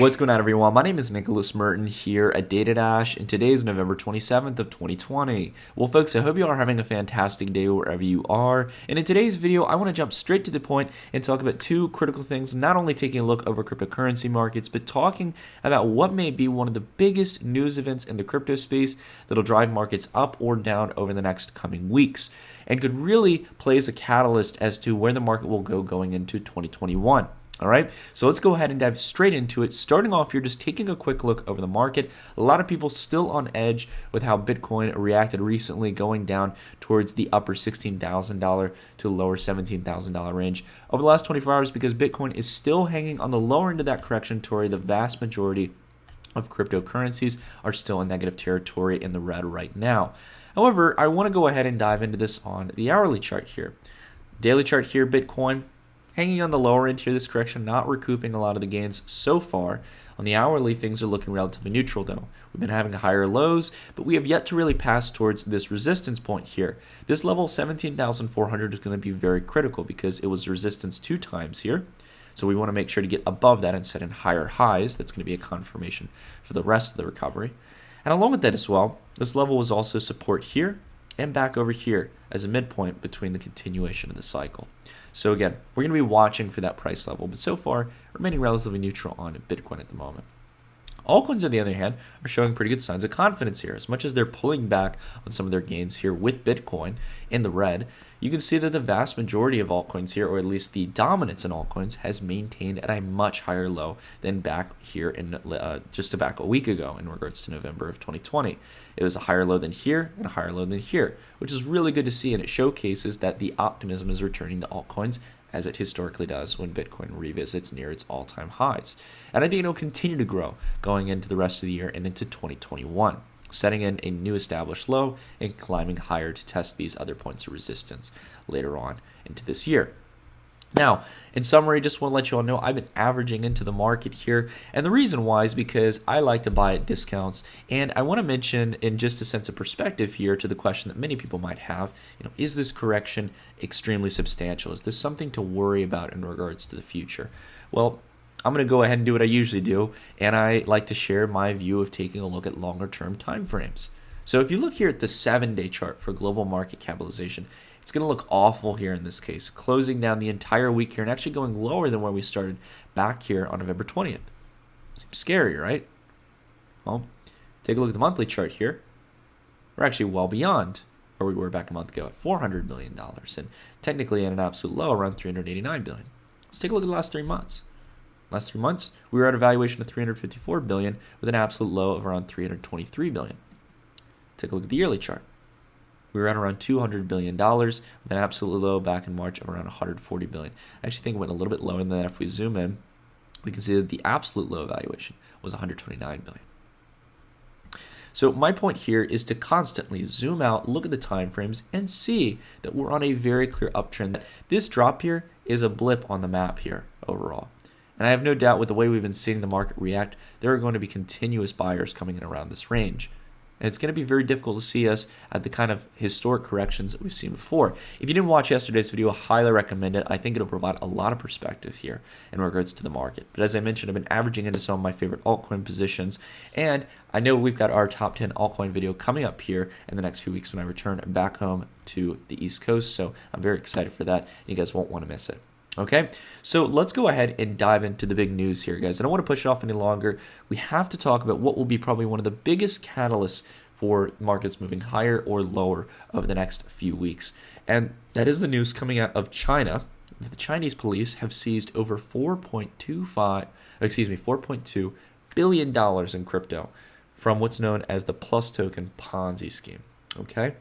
What's going on, everyone? My name is Nicholas Merton here at Data Dash, and today is November 27th of 2020. Well, folks, I hope you are having a fantastic day wherever you are. And in today's video, I want to jump straight to the point and talk about two critical things, not only taking a look over cryptocurrency markets, but talking about what may be one of the biggest news events in the crypto space that'll drive markets up or down over the next coming weeks, and could really play as a catalyst as to where the market will go going into 2021. All right, so let's go ahead and dive straight into it. Starting off here, just taking a quick look over the market. A lot of people still on edge with how Bitcoin reacted recently, going down towards the upper $16,000 to lower $17,000 range over the last 24 hours, because Bitcoin is still hanging on the lower end of that correction tory. The vast majority of cryptocurrencies are still in negative territory in the red right now. However, I want to go ahead and dive into this on the hourly chart here. Daily chart here, Bitcoin hanging on the lower end here, this correction, not recouping a lot of the gains so far. On the hourly, things are looking relatively neutral though. We've been having higher lows, but we have yet to really pass towards this resistance point here. This level 17,400 is going to be very critical because it was resistance 2 times here. So we want to make sure to get above that and set in higher highs. That's going to be a confirmation for the rest of the recovery. And along with that as well, this level was also support here and back over here as a midpoint between the continuation of the cycle. So again, we're going to be watching for that price level, but so far remaining relatively neutral on Bitcoin at the moment. Altcoins, on the other hand, are showing pretty good signs of confidence here. As much as they're pulling back on some of their gains here with Bitcoin in the red, you can see that the vast majority of altcoins here, or at least the dominance in altcoins, has maintained at a much higher low than back here in just back a week ago in regards to November of 2020. It was a higher low than here and a higher low than here, which is really good to see, and it showcases that the optimism is returning to altcoins, as it historically does when Bitcoin revisits near its all-time highs. And I think it'll continue to grow going into the rest of the year and into 2021, setting in a new established low and climbing higher to test these other points of resistance later on into this year. Now, in summary, just want to let you all know I've been averaging into the market here, and the reason why is because I like to buy at discounts, and I want to mention in just a sense of perspective here to the question that many people might have, is this correction extremely substantial? Is this something to worry about in regards to the future? Well, I'm going to go ahead and do what I usually do, and I like to share my view of taking a look at longer term time frames. So if you look here at the 7-day chart for global market capitalization, it's going to look awful here in this case, closing down the entire week here and actually going lower than where we started back here on November 20th. Seems scary, right? Well, take a look at the monthly chart here. We're actually well beyond where we were back a month ago at $400 million, and technically at an absolute low around $389 billion. Let's take a look at the last 3 months. Last 3 months, we were at a valuation of $354 billion with an absolute low of around $323 billion. Take a look at the yearly chart. We were at around $200 billion with an absolute low back in March of around $140 billion. I actually think it went a little bit lower than that. If we zoom in, we can see that the absolute low valuation was $129 billion. So my point here is to constantly zoom out, look at the time frames, and see that we're on a very clear uptrend. That this drop here is a blip on the map here overall. And I have no doubt with the way we've been seeing the market react, there are going to be continuous buyers coming in around this range. And it's going to be very difficult to see us at the kind of historic corrections that we've seen before. If you didn't watch yesterday's video, I highly recommend it. I think it'll provide a lot of perspective here in regards to the market. But as I mentioned, I've been averaging into some of my favorite altcoin positions. And I know we've got our top 10 altcoin video coming up here in the next few weeks when I return back home to the East Coast. So I'm very excited for that. You guys won't want to miss it. Okay, so let's go ahead and dive into the big news here, guys. I don't want to push it off any longer. We have to talk about what will be probably one of the biggest catalysts for markets moving higher or lower over the next few weeks. And that is the news coming out of China. The Chinese police have seized over $4.2 billion in crypto from what's known as the Plus token Ponzi scheme. Okay,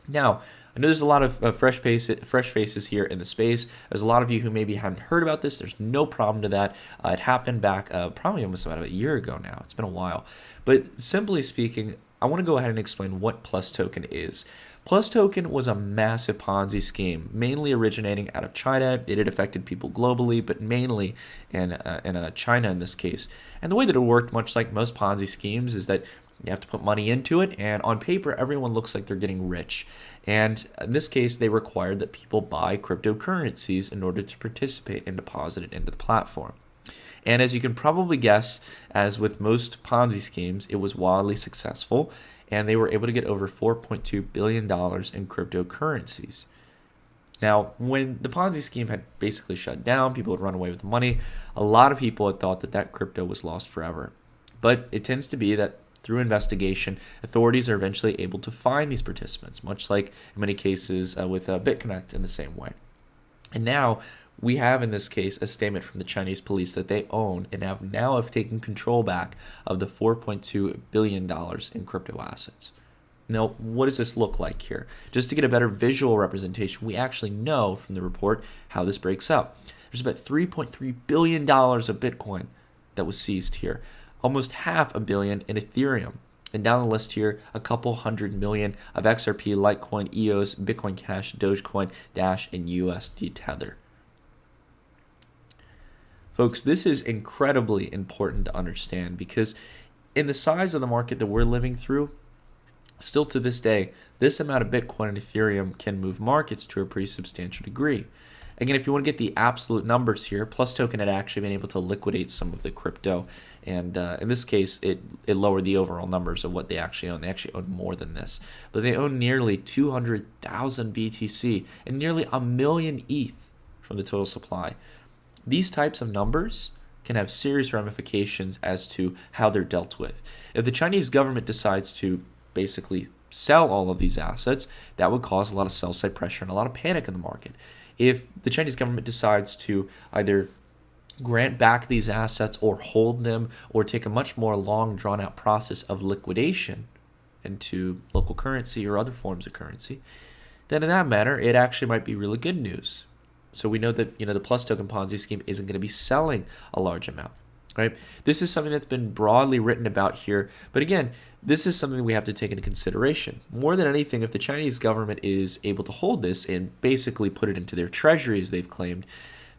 now I know there's a lot of fresh faces here in the space. There's a lot of you who maybe haven't heard about this. There's no problem to that. It happened back probably almost about a year ago now. It's been a while. But simply speaking, I want to go ahead and explain what Plus token is. Plus token was a massive Ponzi scheme, mainly originating out of China. It had affected people globally, but mainly in China in this case. And the way that it worked, much like most Ponzi schemes, is that you have to put money into it, and on paper, everyone looks like they're getting rich. And in this case, they required that people buy cryptocurrencies in order to participate and deposit it into the platform. And as you can probably guess, as with most Ponzi schemes, it was wildly successful, and they were able to get over $4.2 billion in cryptocurrencies. Now, when the Ponzi scheme had basically shut down, people had run away with the money, a lot of people had thought that that crypto was lost forever. But it tends to be that through investigation, authorities are eventually able to find these participants, much like in many cases with BitConnect in the same way. And now we have, in this case, a statement from the Chinese police that they own and have taken control back of the $4.2 billion in crypto assets. Now, what does this look like here? Just to get a better visual representation, we actually know from the report how this breaks up. There's about $3.3 billion of Bitcoin that was seized here, almost $500 million in Ethereum. And down the list here, a couple $100 million of XRP, Litecoin, EOS, Bitcoin Cash, Dogecoin, Dash, and USD Tether. Folks, this is incredibly important to understand because in the size of the market that we're living through, still to this day, this amount of Bitcoin and Ethereum can move markets to a pretty substantial degree. Again, if you want to get the absolute numbers here, Plus Token had actually been able to liquidate some of the crypto. And in this case, it lowered the overall numbers of what they actually own. They actually own more than this. But they own nearly 200,000 BTC and nearly 1 million ETH from the total supply. These types of numbers can have serious ramifications as to how they're dealt with. If the Chinese government decides to basically sell all of these assets, that would cause a lot of sell-side pressure and a lot of panic in the market. If the Chinese government decides to either grant back these assets or hold them or take a much more long drawn-out process of liquidation into local currency or other forms of currency, then in that matter, it actually might be really good news. So we know that the Plus Token Ponzi scheme isn't going to be selling a large amount, right? This is something that's been broadly written about here, but again, this is something we have to take into consideration. More than anything, if the Chinese government is able to hold this and basically put it into their treasury, as they've claimed,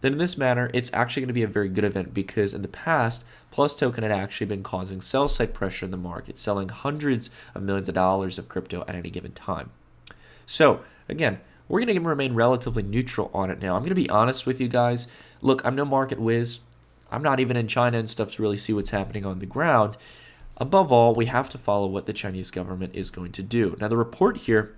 then in this manner, it's actually going to be a very good event because in the past, Plus Token had actually been causing sell-side pressure in the market, selling hundreds of millions of dollars of crypto at any given time. So, again, we're going to remain relatively neutral on it now. I'm going to be honest with you guys. Look, I'm no market whiz. I'm not even in China and stuff to really see what's happening on the ground. Above all, we have to follow what the Chinese government is going to do. Now, the report here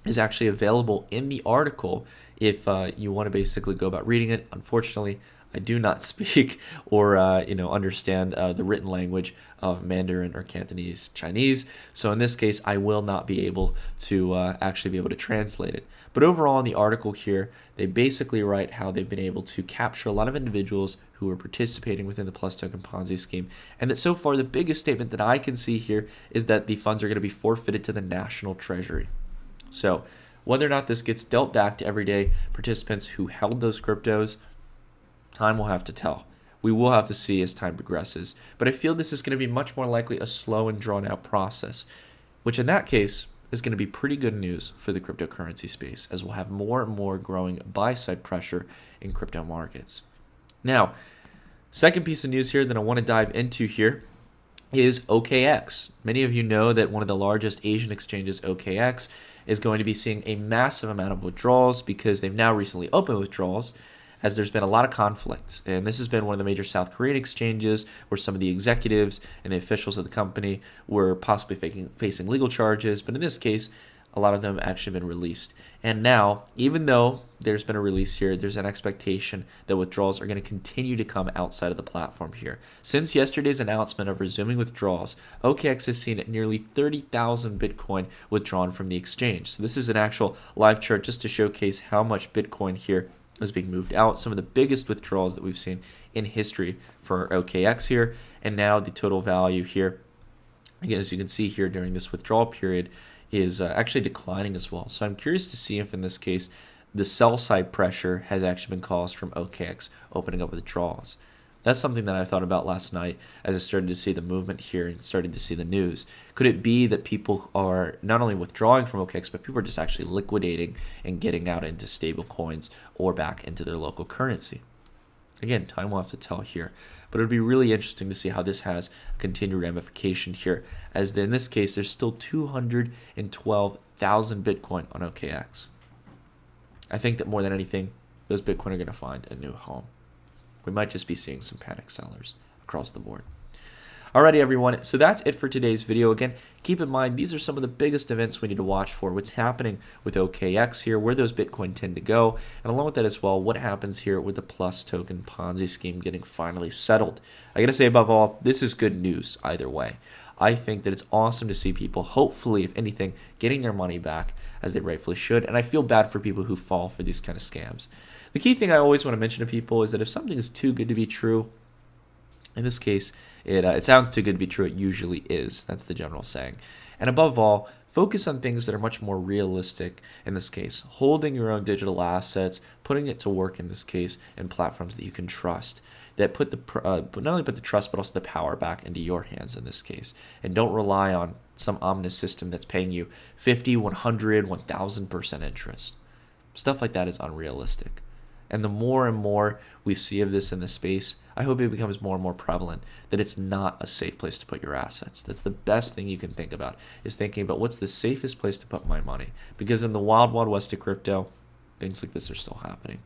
is actually available in the article if you want to basically go about reading it. Unfortunately, I do not speak or understand the written language of Mandarin or Cantonese Chinese. So in this case, I will not be able to actually be able to translate it. But overall in the article here, they basically write how they've been able to capture a lot of individuals who are participating within the Plus Token Ponzi scheme. And that so far, the biggest statement that I can see here is that the funds are going to be forfeited to the national treasury. So whether or not this gets dealt back to everyday participants who held those cryptos, time will have to tell. We will have to see as time progresses. But I feel this is going to be much more likely a slow and drawn out process, which in that case is going to be pretty good news for the cryptocurrency space, as we'll have more and more growing buy-side pressure in crypto markets. Now, second piece of news here that I want to dive into here is OKX. Many of you know that one of the largest Asian exchanges, OKX, is going to be seeing a massive amount of withdrawals because they've now recently opened withdrawals, as there's been a lot of conflict. And this has been one of the major South Korean exchanges where some of the executives and the officials of the company were possibly facing legal charges. But in this case, a lot of them have actually been released. And now, even though there's been a release here, there's an expectation that withdrawals are going to continue to come outside of the platform here. Since yesterday's announcement of resuming withdrawals, OKX has seen nearly 30,000 Bitcoin withdrawn from the exchange. So this is an actual live chart just to showcase how much Bitcoin here is being moved out. Some of the biggest withdrawals that we've seen in history for OKX here. And now the total value here, again, as you can see here during this withdrawal period, is actually declining as well. So I'm curious to see if in this case the sell side pressure has actually been caused from OKX opening up withdrawals. That's something that I thought about last night as I started to see the movement here and started to see the news. Could it be that people are not only withdrawing from OKX, but people are just actually liquidating and getting out into stable coins or back into their local currency? Again, time will have to tell here. But it would be really interesting to see how this has continued ramification here, as in this case, there's still 212,000 Bitcoin on OKX. I think that more than anything, those Bitcoin are going to find a new home. We might just be seeing some panic sellers across the board. Alrighty, everyone, so that's it for today's video. Again, keep in mind, these are some of the biggest events we need to watch for. What's happening with OKX here, where those Bitcoin tend to go, and along with that as well, what happens here with the Plus token Ponzi scheme getting finally settled. I gotta say, above all, this is good news either way. I think that it's awesome to see people, hopefully, if anything, getting their money back as they rightfully should, and I feel bad for people who fall for these kind of scams. The key thing I always want to mention to people is that if something is too good to be true, in this case, it sounds too good to be true. It usually is. That's the general saying. And above all, focus on things that are much more realistic in this case. Holding your own digital assets, putting it to work in this case, in platforms that you can trust. That put not only put the trust, but also the power back into your hands in this case. And don't rely on some ominous system that's paying you 50, 100, 1,000% interest. Stuff like that is unrealistic. And the more and more we see of this in the space, I hope it becomes more and more prevalent that it's not a safe place to put your assets. That's the best thing you can think about, is thinking about what's the safest place to put my money. Because in the wild, wild west of crypto, things like this are still happening.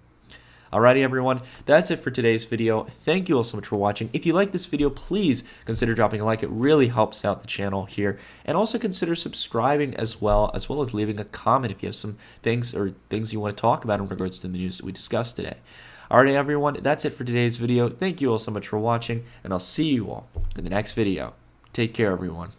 Alrighty, everyone, that's it for today's video. Thank you all so much for watching. If you like this video, please consider dropping a like. It really helps out the channel here. And also consider subscribing as well as leaving a comment if you have some things you want to talk about in regards to the news that we discussed today. Alrighty, everyone, that's it for today's video. Thank you all so much for watching, and I'll see you all in the next video. Take care, everyone.